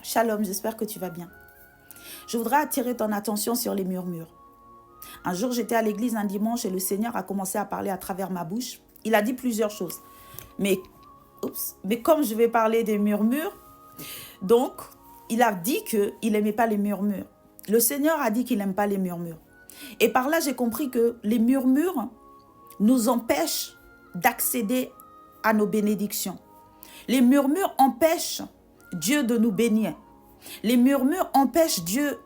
Shalom, j'espère que tu vas bien. Je voudrais attirer ton attention sur les murmures. Un jour, j'étais à l'église un dimanche et le Seigneur a commencé à parler à travers ma bouche. Il a dit plusieurs choses. Mais comme je vais parler des murmures, donc, il a dit qu'il n'aimait pas les murmures. Le Seigneur a dit qu'il n'aime pas les murmures. Et par là, j'ai compris que les murmures nous empêchent d'accéder à nos bénédictions. Les murmures empêchent Dieu de nous bénir. Les murmures empêchent Dieu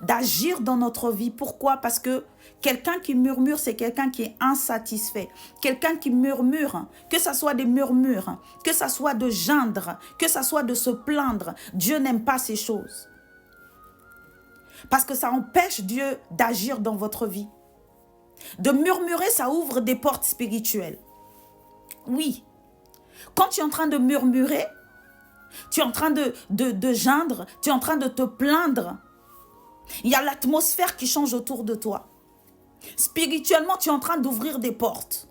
d'agir dans notre vie. Pourquoi? Parce que quelqu'un qui murmure, c'est quelqu'un qui est insatisfait. Quelqu'un qui murmure, que ce soit des murmures, que ce soit de geindre, que ce soit de se plaindre, Dieu n'aime pas ces choses. Parce que ça empêche Dieu d'agir dans votre vie. De murmurer, ça ouvre des portes spirituelles. Oui. Quand tu es en train de murmurer, tu es en train de geindre, tu es en train de te plaindre, il y a l'atmosphère qui change autour de toi. Spirituellement, tu es en train d'ouvrir des portes.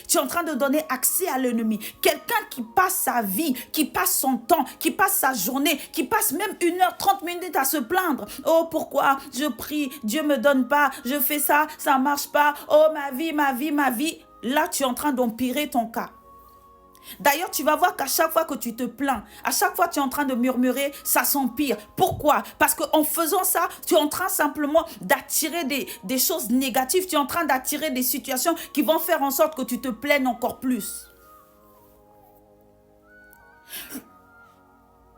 Tu es en train de donner accès à l'ennemi. Quelqu'un qui passe sa vie, qui passe son temps, qui passe sa journée, qui passe même 1 heure, 30 minutes à se plaindre. Oh, pourquoi je prie, Dieu ne me donne pas, je fais ça, ça ne marche pas. Oh, ma vie, ma vie, ma vie. Là, tu es en train d'empirer ton cas. D'ailleurs, tu vas voir qu'à chaque fois que tu te plains, à chaque fois que tu es en train de murmurer, ça s'empire. Pourquoi? Parce qu'en faisant ça, tu es en train simplement d'attirer des choses négatives. Tu es en train d'attirer des situations qui vont faire en sorte que tu te plaignes encore plus.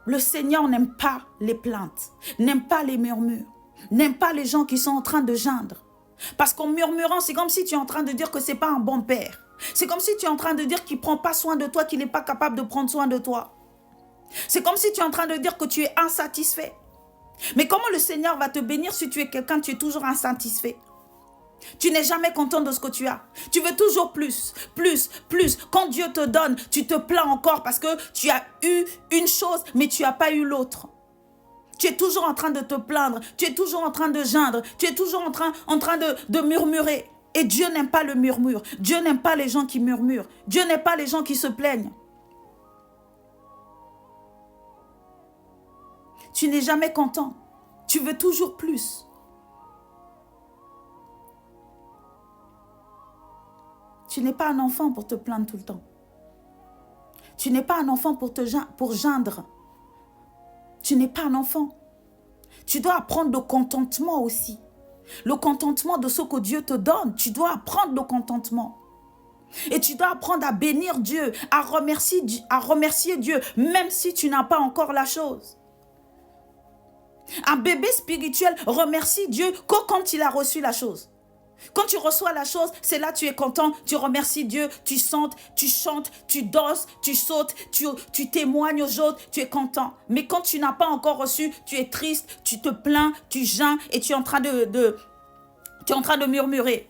Le Seigneur n'aime pas les plaintes, n'aime pas les murmures, n'aime pas les gens qui sont en train de geindre. Parce qu'en murmurant, c'est comme si tu es en train de dire que ce n'est pas un bon père. C'est comme si tu es en train de dire qu'il ne prend pas soin de toi, qu'il n'est pas capable de prendre soin de toi. C'est comme si tu es en train de dire que tu es insatisfait. Mais comment le Seigneur va te bénir si tu es quelqu'un, tu es toujours insatisfait? Tu n'es jamais content de ce que tu as. Tu veux toujours plus, plus, plus. Quand Dieu te donne, tu te plains encore parce que tu as eu une chose, mais tu n'as pas eu l'autre. Tu es toujours en train de te plaindre. Tu es toujours en train de geindre. Tu es toujours en train de murmurer. Et Dieu n'aime pas le murmure. Dieu n'aime pas les gens qui murmurent. Dieu n'aime pas les gens qui se plaignent. Tu n'es jamais content. Tu veux toujours plus. Tu n'es pas un enfant pour te plaindre tout le temps. Tu n'es pas un enfant pour geindre. Tu n'es pas un enfant. Tu dois apprendre le contentement aussi. Le contentement de ce que Dieu te donne. Tu dois apprendre le contentement. Et tu dois apprendre à bénir Dieu, à remercier Dieu, même si tu n'as pas encore la chose. Un bébé spirituel remercie Dieu que quand il a reçu la chose. Quand tu reçois la chose, c'est là que tu es content, tu remercies Dieu, tu chantes, tu danses, tu sautes, tu témoignes aux autres, tu es content. Mais quand tu n'as pas encore reçu, tu es triste, tu te plains, tu geins et tu es en train de murmurer.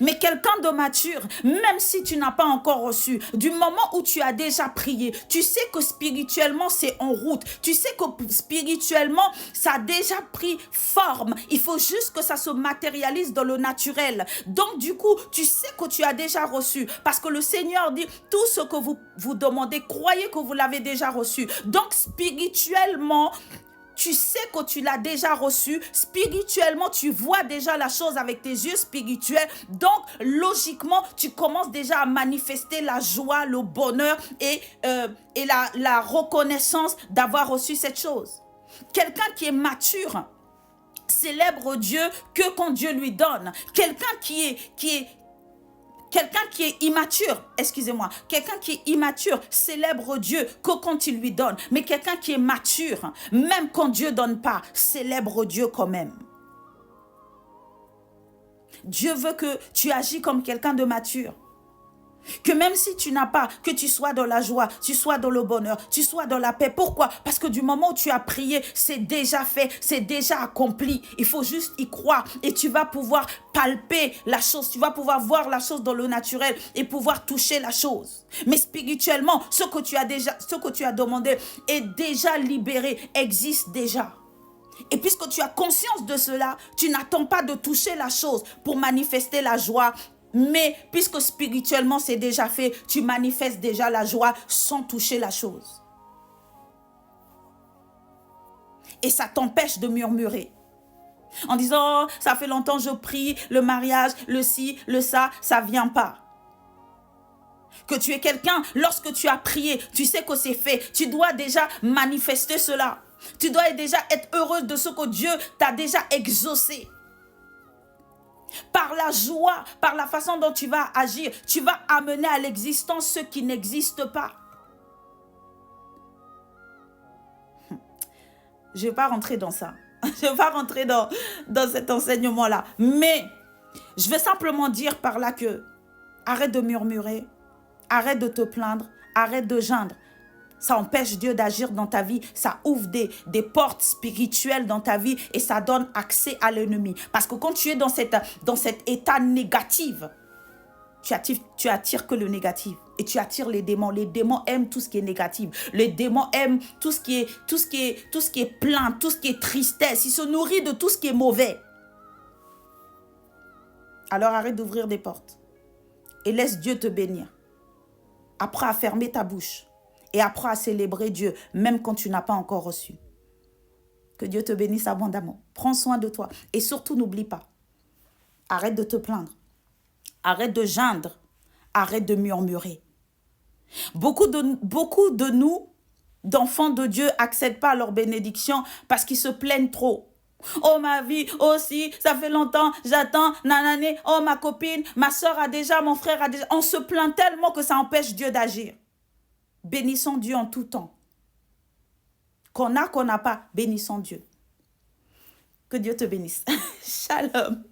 Mais quelqu'un de mature, même si tu n'as pas encore reçu, du moment où tu as déjà prié, tu sais que spirituellement c'est en route, tu sais que spirituellement ça a déjà pris forme, il faut juste que ça se matérialise dans le naturel. Donc du coup, tu sais que tu as déjà reçu, parce que le Seigneur dit, tout ce que vous demandez, croyez que vous l'avez déjà reçu. Donc spirituellement, tu sais que tu l'as déjà reçu. Spirituellement, tu vois déjà la chose avec tes yeux spirituels. Donc, logiquement, tu commences déjà à manifester la joie, le bonheur et la reconnaissance d'avoir reçu cette chose. Quelqu'un qui est mature célèbre Dieu que quand Dieu lui donne. Quelqu'un qui est immature, quelqu'un qui est immature célèbre Dieu que quand il lui donne. Mais quelqu'un qui est mature, même quand Dieu ne donne pas, célèbre Dieu quand même. Dieu veut que tu agis comme quelqu'un de mature. Que même si tu n'as pas, que tu sois dans la joie, tu sois dans le bonheur, tu sois dans la paix. Pourquoi? Parce que du moment où tu as prié, c'est déjà fait, c'est déjà accompli. Il faut juste y croire et tu vas pouvoir palper la chose, tu vas pouvoir voir la chose dans le naturel et pouvoir toucher la chose. Mais spirituellement, ce que tu as demandé est déjà libéré, existe déjà. Et puisque tu as conscience de cela, tu n'attends pas de toucher la chose pour manifester la joie. Mais puisque spirituellement c'est déjà fait, tu manifestes déjà la joie sans toucher la chose. Et ça t'empêche de murmurer. En disant, oh, ça fait longtemps que je prie, le mariage, le ci, le ça, ça ne vient pas. Que tu es quelqu'un, lorsque tu as prié, tu sais que c'est fait. Tu dois déjà manifester cela. Tu dois déjà être heureuse de ce que Dieu t'a déjà exaucé. Par la joie, par la façon dont tu vas agir, tu vas amener à l'existence ce qui n'existe pas. Je ne vais pas rentrer dans ça. Je ne vais pas rentrer dans cet enseignement-là. Mais je vais simplement dire par là que arrête de murmurer, arrête de te plaindre, arrête de geindre. Ça empêche Dieu d'agir dans ta vie. Ça ouvre des portes spirituelles dans ta vie et ça donne accès à l'ennemi. Parce que quand tu es dans cet état négatif, tu attires que le négatif. Et tu attires les démons. Les démons aiment tout ce qui est négatif. Les démons aiment tout ce qui est plainte, tout ce qui est tristesse. Ils se nourrissent de tout ce qui est mauvais. Alors arrête d'ouvrir des portes. Et laisse Dieu te bénir. Apprends à fermer ta bouche. Et apprends à célébrer Dieu, même quand tu n'as pas encore reçu. Que Dieu te bénisse abondamment. Prends soin de toi. Et surtout, n'oublie pas. Arrête de te plaindre. Arrête de geindre. Arrête de murmurer. Beaucoup de nous, d'enfants de Dieu, n'accèdent pas à leur bénédiction parce qu'ils se plaignent trop. Oh ma vie, aussi, ça fait longtemps, j'attends, nanane, oh ma copine, ma soeur a déjà, mon frère a déjà. On se plaint tellement que ça empêche Dieu d'agir. Bénissons Dieu en tout temps. Qu'on n'a pas, bénissons Dieu. Que Dieu te bénisse. Shalom.